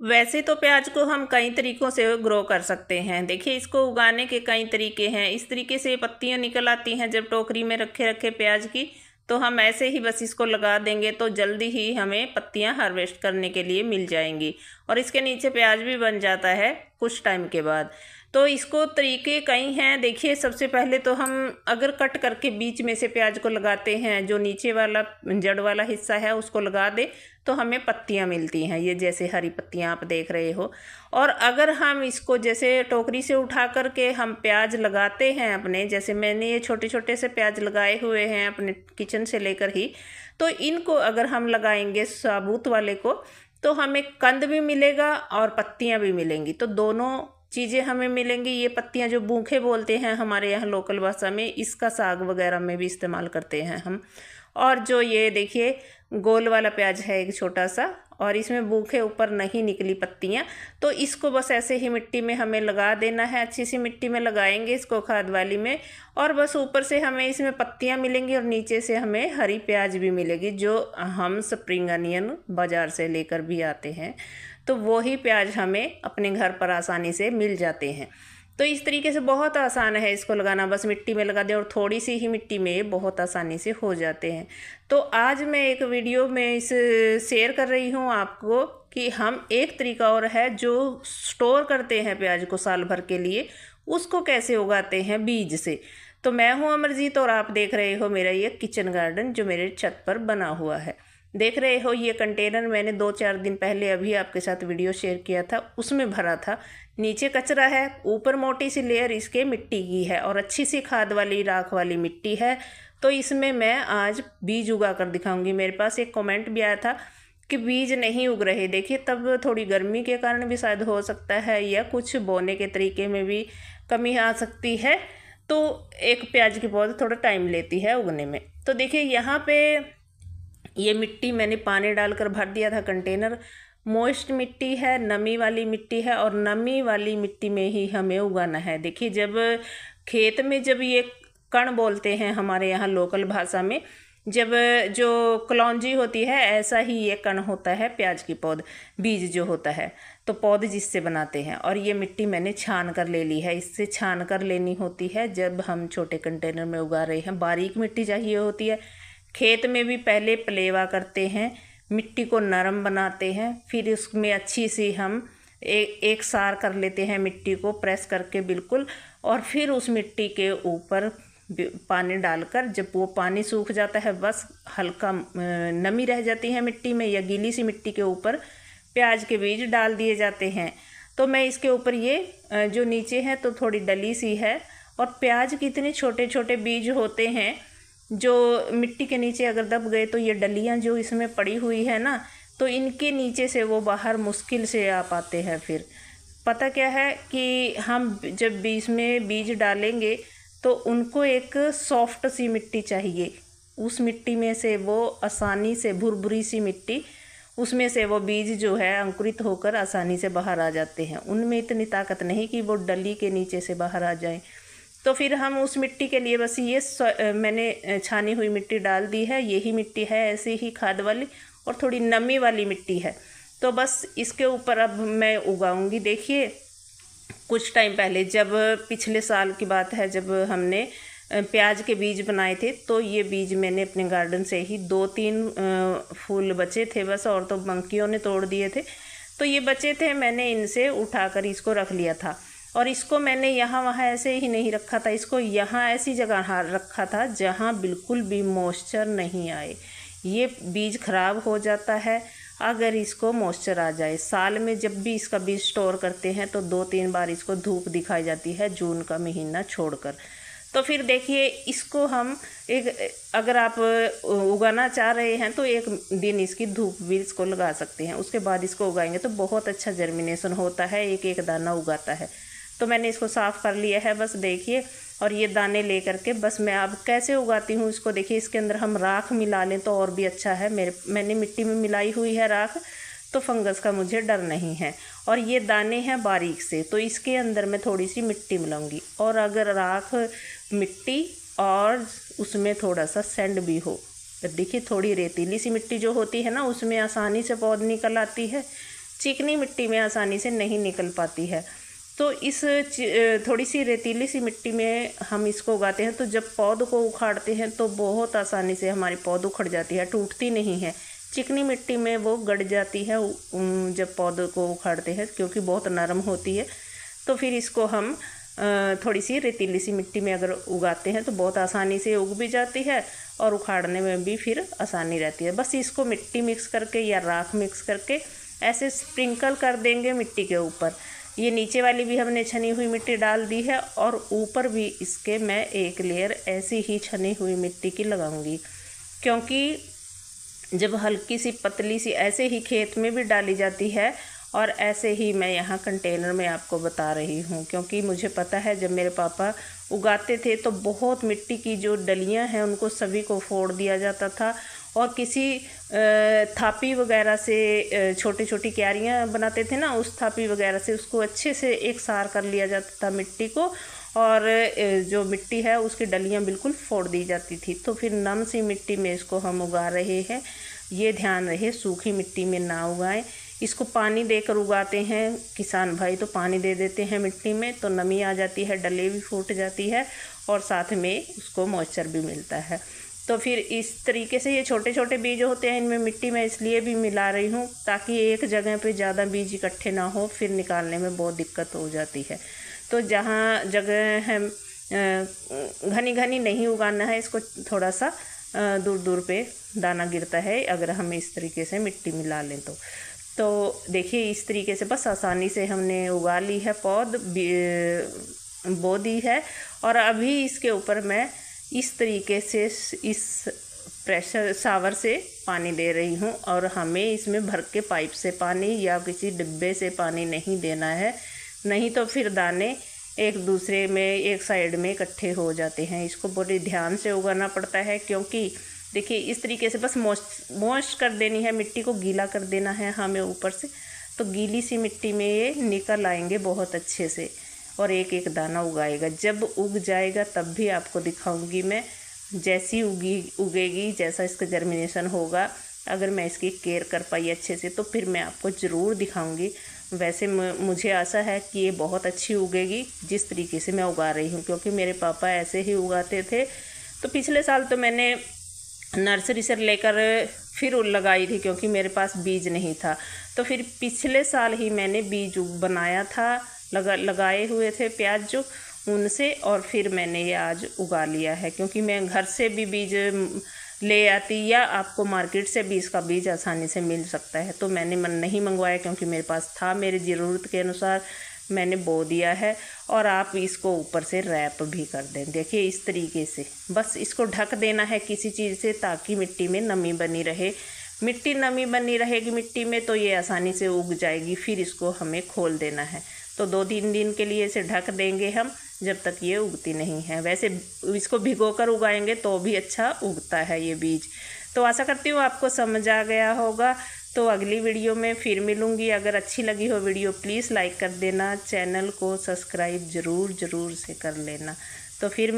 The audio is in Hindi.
वैसे तो प्याज को हम कई तरीकों से ग्रो कर सकते हैं। देखिए, इसको उगाने के कई तरीके हैं। इस तरीके से पत्तियां निकल आती हैं जब टोकरी में रखे रखे प्याज की, तो हम ऐसे ही बस इसको लगा देंगे तो जल्दी ही हमें पत्तियां हार्वेस्ट करने के लिए मिल जाएंगी और इसके नीचे प्याज भी बन जाता है कुछ टाइम के बाद। तो इसको तरीके कई हैं। देखिए, सबसे पहले तो हम अगर कट करके बीच में से प्याज को लगाते हैं, जो नीचे वाला जड़ वाला हिस्सा है उसको लगा दे तो हमें पत्तियां मिलती हैं, ये जैसे हरी पत्तियां आप देख रहे हो। और अगर हम इसको जैसे टोकरी से उठा करके हम प्याज लगाते हैं अपने, जैसे मैंने ये छोटे छोटे से प्याज लगाए हुए हैं अपने किचन से लेकर ही, तो इनको अगर हम लगाएंगे साबुत वाले को तो हमें कंद भी मिलेगा और पत्तियां भी मिलेंगी। तो दोनों चीज़ें हमें मिलेंगी। ये पत्तियां जो बूखे बोलते हैं हमारे यहाँ लोकल भाषा में, इसका साग वगैरह में भी इस्तेमाल करते हैं हम। और जो ये देखिए गोल वाला प्याज है एक छोटा सा, और इसमें बूखे ऊपर नहीं निकली पत्तियां, तो इसको बस ऐसे ही मिट्टी में हमें लगा देना है। अच्छी सी मिट्टी में लगाएंगे इसको, खाद वाली में, और बस ऊपर से हमें इसमें पत्तियां मिलेंगी और नीचे से हमें हरी प्याज भी मिलेगी, जो हम स्प्रिंग अनियन बाज़ार से लेकर भी आते हैं। तो वही प्याज हमें अपने घर पर आसानी से मिल जाते हैं। तो इस तरीके से बहुत आसान है इसको लगाना, बस मिट्टी में लगा दें और थोड़ी सी ही मिट्टी में ये बहुत आसानी से हो जाते हैं। तो आज मैं एक वीडियो में इस शेयर कर रही हूँ आपको कि हम एक तरीका और है जो स्टोर करते हैं प्याज को साल भर के लिए, उसको कैसे उगाते हैं बीज से। तो मैं हूँ अमरजीत और आप देख रहे हो मेरा ये किचन गार्डन जो मेरे छत पर बना हुआ है। देख रहे हो ये कंटेनर मैंने 2-4 दिन पहले अभी आपके साथ वीडियो शेयर किया था, उसमें भरा था। नीचे कचरा है, ऊपर मोटी सी लेयर इसके मिट्टी की है और अच्छी सी खाद वाली राख वाली मिट्टी है। तो इसमें मैं आज बीज उगा कर दिखाऊंगी। मेरे पास एक कमेंट भी आया था कि बीज नहीं उग रहे। देखिए, तब थोड़ी गर्मी के कारण भी शायद हो सकता है, या कुछ बोने के तरीके में भी कमी आ सकती है। तो एक प्याज की पौध थोड़ा टाइम लेती है उगने में। तो देखिए, यहाँ पे ये मिट्टी मैंने पानी डालकर भर दिया था कंटेनर। मॉइस्ट मिट्टी है, नमी वाली मिट्टी है, और नमी वाली मिट्टी में ही हमें उगाना है। देखिए, जब खेत में जब ये कण बोलते हैं हमारे यहाँ लोकल भाषा में, जब जो कलौंजी होती है ऐसा ही ये कण होता है प्याज की पौध, बीज जो होता है, तो पौध जिससे बनाते हैं। और ये मिट्टी मैंने छान कर ले ली है, इससे छान कर लेनी होती है जब हम छोटे कंटेनर में उगा रहे हैं। बारीक मिट्टी चाहिए होती है। खेत में भी पहले पलेवा करते हैं, मिट्टी को नरम बनाते हैं, फिर उसमें अच्छी सी हम एक सार कर लेते हैं मिट्टी को प्रेस करके बिल्कुल, और फिर उस मिट्टी के ऊपर पानी डालकर, जब वो पानी सूख जाता है, बस हल्का नमी रह जाती है मिट्टी में या गीली सी मिट्टी के ऊपर प्याज के बीज डाल दिए जाते हैं। तो मैं इसके ऊपर ये जो नीचे है तो थोड़ी डली सी है, और प्याज के इतने छोटे छोटे बीज होते हैं जो मिट्टी के नीचे अगर दब गए तो ये डलियाँ जो इसमें पड़ी हुई है ना, तो इनके नीचे से वो बाहर मुश्किल से आ पाते हैं। फिर पता क्या है कि हम जब बीज में बीज डालेंगे तो उनको एक सॉफ्ट सी मिट्टी चाहिए, उस मिट्टी में से वो आसानी से, भुरभुरी सी मिट्टी, उसमें से वो बीज जो है अंकुरित होकर आसानी से बाहर आ जाते हैं। उनमें इतनी ताकत नहीं कि वो डली के नीचे से बाहर आ जाए। तो फिर हम उस मिट्टी के लिए बस ये मैंने छानी हुई मिट्टी डाल दी है, यही मिट्टी है ऐसे ही खाद वाली, और थोड़ी नमी वाली मिट्टी है। तो बस इसके ऊपर अब मैं उगाऊंगी। देखिए, कुछ टाइम पहले, जब पिछले साल की बात है, जब हमने प्याज के बीज बनाए थे, तो ये बीज मैंने अपने गार्डन से ही 2-3 फूल बचे थे बस, और तो मंकियों ने तोड़ दिए थे। तो ये बचे थे, मैंने इनसे उठाकर इसको रख लिया था। और इसको मैंने यहाँ वहाँ ऐसे ही नहीं रखा था, इसको यहाँ ऐसी जगह रखा था जहाँ बिल्कुल भी मॉइस्चर नहीं आए। ये बीज खराब हो जाता है अगर इसको मॉइस्चर आ जाए। साल में जब भी इसका बीज स्टोर करते हैं तो 2-3 बार इसको धूप दिखाई जाती है, जून का महीना छोड़कर। तो फिर देखिए, इसको हम अगर आप उगाना चाह रहे हैं तो एक दिन इसकी धूप भी इसको लगा सकते हैं, उसके बाद इसको उगाएंगे तो बहुत अच्छा जर्मिनेशन होता है, एक एक दाना उगाता है। तो मैंने इसको साफ़ कर लिया है बस, देखिए। और ये दाने ले करके बस मैं अब कैसे उगाती हूँ इसको, देखिए। इसके अंदर हम राख मिला लें तो और भी अच्छा है। मैंने मिट्टी में मिलाई हुई है राख, तो फंगस का मुझे डर नहीं है। और ये दाने हैं बारीक से, तो इसके अंदर मैं थोड़ी सी मिट्टी मिलाऊंगी। और अगर राख, मिट्टी और उसमें थोड़ा सा सैंड भी हो, तो देखिए थोड़ी रेतीली सी मिट्टी जो होती है ना, उसमें आसानी से पौध निकल आती है। चिकनी मिट्टी में आसानी से नहीं निकल पाती है। तो इस थोड़ी सी रेतीली सी मिट्टी में हम इसको उगाते हैं, तो जब पौध को उखाड़ते हैं तो बहुत आसानी से हमारी पौध उखड़ जाती है, टूटती नहीं है। चिकनी मिट्टी में वो गड़ जाती है जब पौध को उखाड़ते हैं, क्योंकि बहुत नरम होती है। तो फिर इसको हम थोड़ी सी रेतीली सी मिट्टी में अगर उगाते हैं तो बहुत आसानी से उग भी जाती है और उखाड़ने में भी फिर आसानी रहती है। बस इसको मिट्टी मिक्स करके या राख मिक्स करके ऐसे स्प्रिंकल कर देंगे मिट्टी के ऊपर। ये नीचे वाली भी हमने छनी हुई मिट्टी डाल दी है और ऊपर भी इसके मैं एक लेयर ऐसी ही छनी हुई मिट्टी की लगाऊंगी, क्योंकि जब हल्की सी पतली सी ऐसे ही खेत में भी डाली जाती है और ऐसे ही मैं यहाँ कंटेनर में आपको बता रही हूँ, क्योंकि मुझे पता है जब मेरे पापा उगाते थे तो बहुत मिट्टी की जो डलियाँ हैं उनको सभी को फोड़ दिया जाता था और किसी थापी वगैरह से छोटी छोटी क्यारियाँ बनाते थे ना, उस थापी वगैरह से उसको अच्छे से एक सार कर लिया जाता था मिट्टी को, और जो मिट्टी है उसकी डलियाँ बिल्कुल फोड़ दी जाती थी। तो फिर नम सी मिट्टी में इसको हम उगा रहे हैं। ये ध्यान रहे सूखी मिट्टी में ना उगाएं। इसको पानी देकर उगाते हैं किसान भाई, तो पानी दे देते हैं मिट्टी में तो नमी आ जाती है, डले भी फूट जाती है और साथ में उसको मॉइस्चर भी मिलता है। तो फिर इस तरीके से ये छोटे छोटे बीज होते हैं, इनमें मिट्टी में इसलिए भी मिला रही हूँ ताकि एक जगह पे ज़्यादा बीज इकट्ठे ना हो, फिर निकालने में बहुत दिक्कत हो जाती है। तो जहाँ जगह है घनी घनी नहीं उगाना है इसको, थोड़ा सा दूर दूर पे दाना गिरता है अगर हम इस तरीके से मिट्टी मिला लें तो देखिए इस तरीके से बस आसानी से हमने उगा ली है, पौध बो दी है। और अभी इसके ऊपर मैं इस तरीके से इस प्रेशर शावर से पानी दे रही हूँ, और हमें इसमें भर के पाइप से पानी या किसी डिब्बे से पानी नहीं देना है, नहीं तो फिर दाने एक दूसरे में एक साइड में इकट्ठे हो जाते हैं। इसको बड़े ध्यान से उगाना पड़ता है, क्योंकि देखिए इस तरीके से बस मॉइस्ट कर देनी है, मिट्टी को गीला कर देना है हमें ऊपर से, तो गीली सी मिट्टी में ये निकल आएंगे बहुत अच्छे से और एक एक दाना उगाएगा। जब उग जाएगा तब भी आपको दिखाऊंगी मैं, जैसी उगेगी जैसा इसका जर्मिनेशन होगा, अगर मैं इसकी केयर कर पाई अच्छे से तो फिर मैं आपको ज़रूर दिखाऊंगी। वैसे मुझे आशा है कि ये बहुत अच्छी उगेगी जिस तरीके से मैं उगा रही हूँ, क्योंकि मेरे पापा ऐसे ही उगाते थे। तो पिछले साल तो मैंने नर्सरी से लेकर फिर लगाई थी, क्योंकि मेरे पास बीज नहीं था, तो फिर पिछले साल ही मैंने बीज बनाया था, लगाए हुए थे प्याज जो, उनसे, और फिर मैंने ये आज उगा लिया है। क्योंकि मैं घर से भी बीज ले आती या आपको मार्केट से भी इसका बीज आसानी से मिल सकता है, तो मैंने नहीं मंगवाया क्योंकि मेरे पास था, मेरी ज़रूरत के अनुसार मैंने बो दिया है। और आप इसको ऊपर से रैप भी कर दें, देखिए इस तरीके से बस इसको ढक देना है किसी चीज़ से, ताकि मिट्टी में नमी बनी रहे। मिट्टी नमी बनी रहेगी मिट्टी में तो ये आसानी से उग जाएगी, फिर इसको हमें खोल देना है। तो 2-3 दिन के लिए इसे ढक देंगे हम, जब तक ये उगती नहीं है। वैसे इसको भिगोकर उगाएंगे तो भी अच्छा उगता है ये बीज। तो आशा करती हूँ आपको समझ आ गया होगा। तो अगली वीडियो में फिर मिलूँगी। अगर अच्छी लगी हो वीडियो प्लीज़ लाइक कर देना, चैनल को सब्सक्राइब ज़रूर से कर लेना। तो फिर